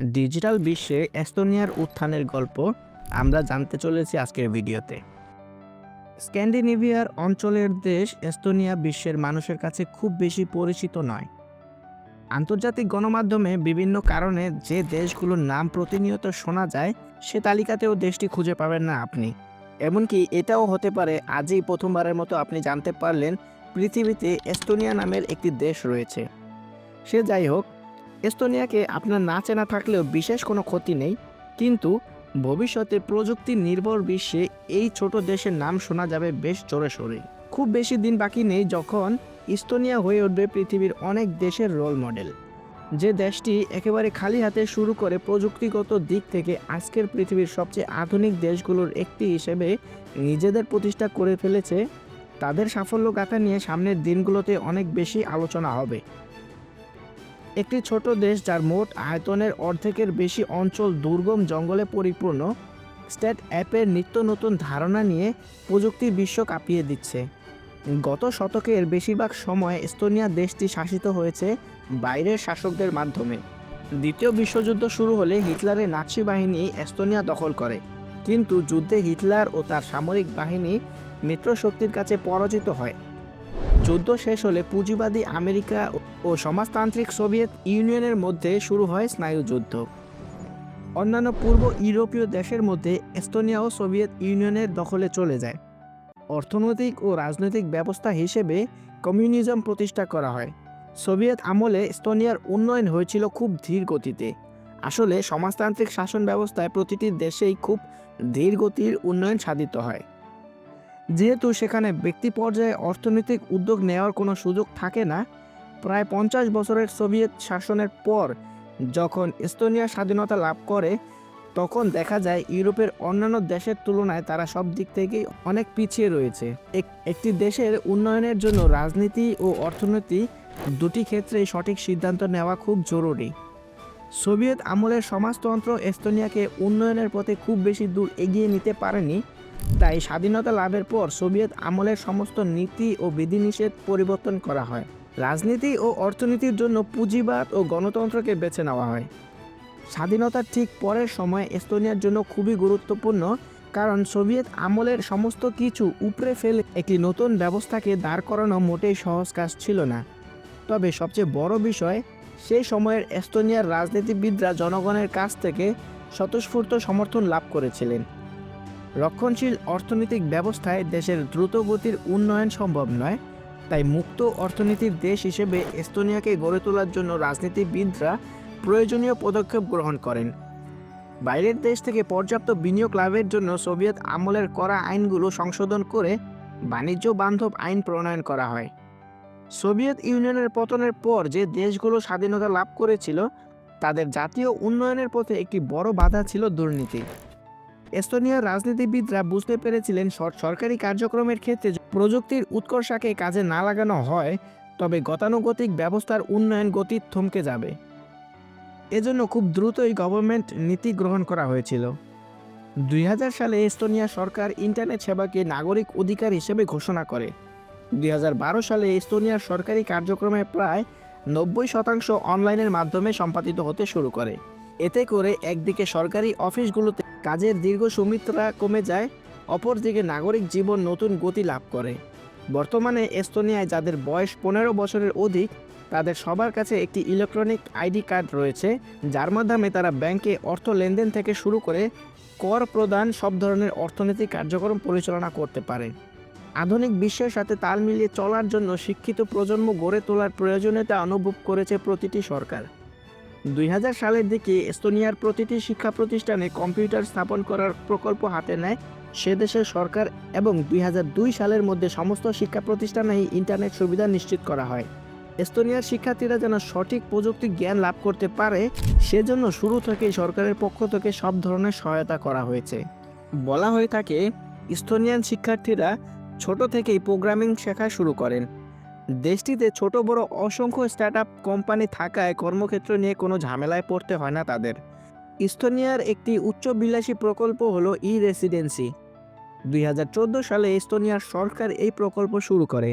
Digital বিশ্বে এস্তোনিয়ার উত্থানের গল্প আমরা জানতে চলেছি আজকের ভিডিওতে। স্ক্যান্ডিনেভিয়ার অঞ্চলের দেশ এস্তোনিয়া বিশ্বের মানুষের কাছে খুব বেশি পরিচিত নয়। আন্তর্জাতিক গণমাধ্যমে বিভিন্ন কারণে যে দেশগুলোর নাম প্রতিনিয়ত শোনা যায়, সে তালিকাতেও দেশটি খুঁজে পাবেন না আপনি। এমনকি এটাও হতে পারে আজই প্রথমবারের মতো আপনি জানতে পারলেন পৃথিবীতে এস্তোনিয়া নামের একটি দেশ রয়েছে। সে যাই হোক, এস্তোনিয়াকে আপনার না চেনা থাকলেও বিশেষ কোনো ক্ষতি নেই, কিন্তু ভবিষ্যতে প্রযুক্তি নির্ভর বিশ্বে এই ছোট দেশের নাম শোনা যাবে বেশ জোরে সোরে। খুব বেশি দিন বাকি নেই যখন এস্তোনিয়া হয়ে উঠবে পৃথিবীর অনেক দেশের রোল মডেল। যে দেশটি একেবারে খালি হাতে শুরু করে প্রযুক্তিগত দিক থেকে আজকের পৃথিবীর সবচেয়ে আধুনিক দেশগুলোর একটি হিসেবে নিজেদের প্রতিষ্ঠা করে ফেলেছে, তাদের সাফল্য গাথা নিয়ে সামনের দিনগুলোতে অনেক বেশি আলোচনা হবে। একটি ছোট দেশ যার মোট আয়তনের অর্ধেকের বেশি অঞ্চল দুর্গম জঙ্গলে পরিপূর্ণ, স্ট্যাট অ্যাপের নিত্য নতুন ধারণা নিয়ে প্রযুক্তির বিশ্ব কাঁপিয়ে দিচ্ছে। গত শতকের বেশিরভাগ সময় এস্তোনিয়া দেশটি শাসিত হয়েছে বাইরের শাসকদের মাধ্যমে। দ্বিতীয় বিশ্বযুদ্ধ শুরু হলে হিটলারের নাৎসি বাহিনী এস্তোনিয়া দখল করে, কিন্তু যুদ্ধে হিটলার ও তার সামরিক বাহিনী মিত্রশক্তির কাছে পরাজিত হয়। যুদ্ধ শেষ হলে পুঁজিবাদী আমেরিকা ও সমাজতান্ত্রিক সোভিয়েত ইউনিয়নের মধ্যে শুরু হয় স্নায়ুযুদ্ধ। অন্যান্য পূর্ব ইউরোপীয় দেশের মধ্যে এস্তোনিয়াও সোভিয়েত ইউনিয়নের দখলে চলে যায়। অর্থনৈতিক ও রাজনৈতিক ব্যবস্থা হিসেবে কমিউনিজম প্রতিষ্ঠা করা হয়। সোভিয়েত আমলে এস্তোনিয়ার উন্নয়ন হয়েছিল খুব ধীর গতিতে। আসলে সমাজতান্ত্রিক শাসন ব্যবস্থায় প্রতিটি দেশেই খুব ধীর গতির উন্নয়ন সাধিত হয়। যেহেতু সেখানে ব্যক্তি পর্যায়ে অর্থনৈতিক উদ্যোগ নেওয়ার কোনো সুযোগ থাকে না, প্রায় 50 বছরের সোভিয়েত শাসনের পর যখন এস্তোনিয়া স্বাধীনতা লাভ করে, তখন দেখা যায় ইউরোপের অন্যান্য দেশের তুলনায় তারা সব দিক থেকেই অনেক পিছিয়ে রয়েছে। একটি দেশের উন্নয়নের জন্য রাজনীতি ও অর্থনীতি দুটি ক্ষেত্রেই সঠিক সিদ্ধান্ত নেওয়া খুব জরুরি। সোভিয়েত আমলের সমাজতন্ত্র এস্তোনিয়াকে উন্নয়নের পথে খুব বেশি দূর এগিয়ে নিতে পারেনি। তাই স্বাধীনতা লাভের পর সোভিয়েত আমলের সমস্ত নীতি ও বিধিনিষেধ পরিবর্তন করা হয়। রাজনীতি ও অর্থনীতির জন্য পুঁজিবাদ ও গণতন্ত্রকে বেছে নেওয়া হয়। স্বাধীনতার ঠিক পরের সময় এস্তোনিয়ার জন্য খুবই গুরুত্বপূর্ণ, কারণ সোভিয়েত আমলের সমস্ত কিছু উপড়ে ফেলে একটি নতুন ব্যবস্থাকে দাঁড় করানো মোটেই সহজ কাজ ছিল না। তবে সবচেয়ে বড় বিষয়, সেই সময়ের এস্তোনিয়ার রাজনীতিবিদরা জনগণের কাছ থেকে স্বতঃস্ফূর্ত সমর্থন লাভ করেছিলেন। রক্ষণশীল অর্থনৈতিক ব্যবস্থায় দেশের দ্রুতগতির উন্নয়ন সম্ভব নয়, তাই মুক্ত অর্থনীতির দেশ হিসেবে এস্তোনিয়াকে গড়ে তোলার জন্য রাজনীতিবিদরা প্রয়োজনীয় পদক্ষেপ গ্রহণ করেন। বাইরের দেশ থেকে পর্যাপ্ত বিনিয়োগ লাভের জন্য সোভিয়েত আমলের করা আইনগুলো সংশোধন করে বাণিজ্য বান্ধব আইন প্রণয়ন করা হয়। সোভিয়েত ইউনিয়নের পতনের পর যে দেশগুলো স্বাধীনতা লাভ করেছিল, তাদের জাতীয় উন্নয়নের পথে একটি বড় বাধা ছিল দুর্নীতি। এস্তোনিয়ার রাজনীতিবিদরা বুঝতে পেরেছিলেন সরকারি কার্যক্রমের ক্ষেত্রে প্রযুক্তির উৎকর্ষাকে কাজে না লাগানো হয়, তবে গতানুগতিক ব্যবস্থার উন্নয়ন গতি থমকে যাবে। এজন্য খুব দ্রুতই গভর্নমেন্ট নীতি গ্রহণ করা হয়েছিল। 2000 সালে এস্তোনিয়া সরকার ইন্টারনেট সেবাকে নাগরিক অধিকার হিসেবে ঘোষণা করে। 2012 সালে এস্তোনিয়ার সরকারি কার্যক্রমে প্রায় 90% অনলাইনের মাধ্যমে সম্পাদিত হতে শুরু করে। এতে করে একদিকে সরকারি অফিসগুলোতে কাজের দীর্ঘ সুমিত্রা কমে যায়, অপরদিকে নাগরিক জীবন নতুন গতি লাভ করে। বর্তমানে এস্তোনিয়ায় যাদের বয়স 15 বছরের অধিক, তাদের সবার কাছে একটি ইলেকট্রনিক আইডি কার্ড রয়েছে, যার মাধ্যমে তারা ব্যাংকে অর্থ লেনদেন থেকে শুরু করে কর প্রদান সব ধরনের অর্থনৈতিক কার্যক্রম পরিচালনা করতে পারে। আধুনিক বিশ্বের সাথে তাল মিলিয়ে চলার জন্য শিক্ষিত প্রজন্ম গড়ে তোলার প্রয়োজনীয়তা অনুভব করেছে প্রতিটি সরকার। 2000 সালের দিকে এস্তোনিয়ার প্রতিটি শিক্ষা প্রতিষ্ঠানে কম্পিউটার স্থাপন করার প্রকল্প হাতে নেয় সে দেশের সরকার, এবং 2002 সালের মধ্যে সমস্ত শিক্ষা প্রতিষ্ঠানেই ইন্টারনেট সুবিধা নিশ্চিত করা হয়। এস্তোনিয়ার শিক্ষার্থীরা যেন সঠিক প্রযুক্তি জ্ঞান লাভ করতে পারে, সেজন্য শুরু থেকেই সরকারের পক্ষ থেকে সব ধরনের সহায়তা করা হয়েছে। বলা হয়ে থাকে, এস্তোনিয়ান শিক্ষার্থীরা ছোট থেকেই প্রোগ্রামিং শেখা শুরু করেন। দেশটিতে ছোট বড় অসংখ্য স্টার্টআপ কোম্পানি থাকায় কর্মক্ষেত্র নিয়ে কোনো ঝামেলায় পড়তে হয় না তাদের। এস্তোনিয়ার একটি উচ্চবিলাসী প্রকল্প হলো ই রেসিডেন্সি। 2014 সালে এস্তোনিয়ার সরকার এই প্রকল্প শুরু করে।